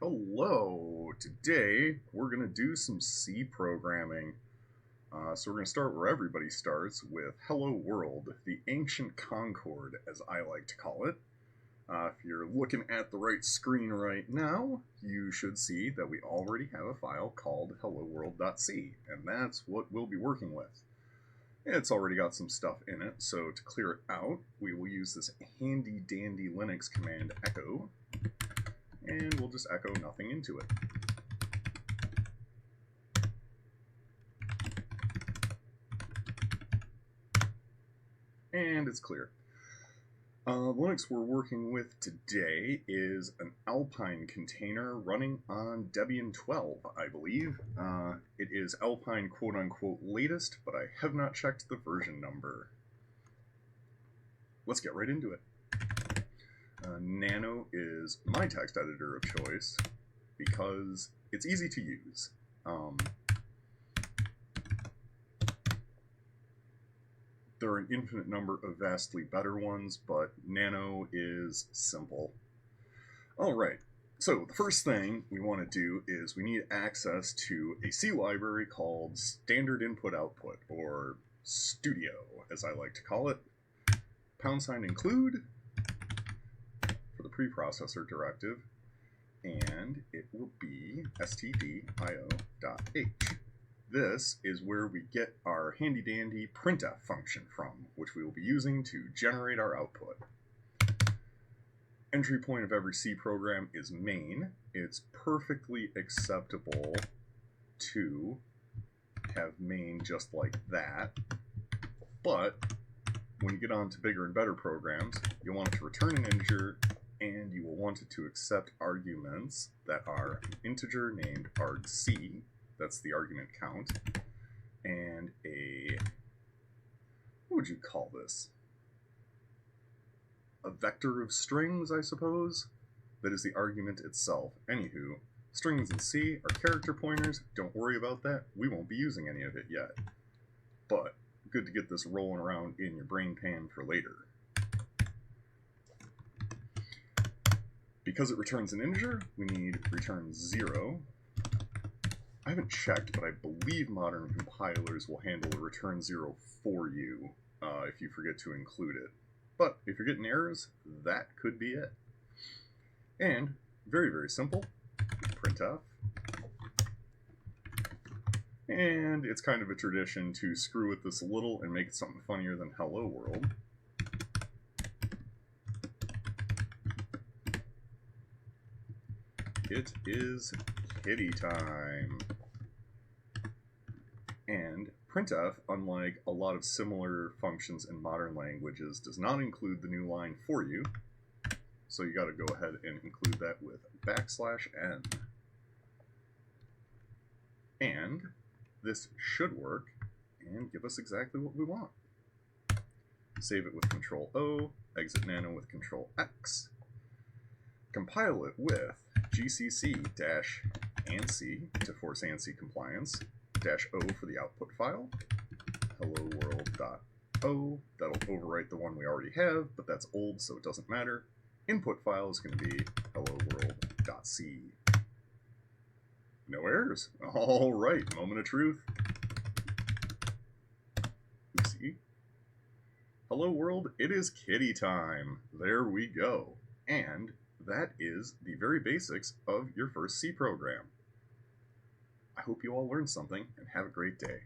Hello! Today we're going to do some C programming. So we're going to start where everybody starts with Hello World, the Ancient Concord, as I like to call it. If you're looking at the right screen right now, you should see that we already have a file called helloworld.c, and that's what we'll be working with. It's already got some stuff in it, so to clear it out, we will use this handy dandy Linux command echo, and we'll just echo nothing into it. And it's clear. Linux we're working with today is an Alpine container running on Debian 12, I believe. It is Alpine quote-unquote latest, but I have not checked the version number. Let's get right into it. Nano is my text editor of choice because it's easy to use. There are an infinite number of vastly better ones, but Nano is simple. Alright, so the first thing we want to do is we need access to a C library called Standard Input Output, or Studio, as I like to call it. # include for the preprocessor directive, and it will be stdio.h. This is where we get our handy-dandy printf function from, which we will be using to generate our output. Entry point of every C program is main. It's perfectly acceptable to have main just like that, but when you get on to bigger and better programs, you'll want it to return an integer, and you will want it to accept arguments that are an integer named argc, that's the argument count, and what would you call this? A vector of strings, I suppose? That is the argument itself. Anywho, strings in C are character pointers. Don't worry about that. We won't be using any of it yet. But good to get this rolling around in your brain pan for later. Because it returns an integer, we need return 0. I haven't checked, but I believe modern compilers will handle the return 0 for you if you forget to include it. But if you're getting errors, that could be it. And very, very simple, printf. And it's kind of a tradition to screw with this a little and make it something funnier than hello world. It is kitty time. And printf, unlike a lot of similar functions in modern languages, does not include the new line for you. So you got to go ahead and include that with \n. And this should work and give us exactly what we want. Save it with Control-O, exit Nano with Control-X, compile it with gcc-ANSI to force ANSI compliance, -O for the output file, helloworld.o, that'll overwrite the one we already have, but that's old so it doesn't matter. Input file is going to be helloworld.c. No errors. Alright, moment of truth. Oopsie. Hello world, it is kitty time. There we go. And that is the very basics of your first C program. I hope you all learned something, and have a great day.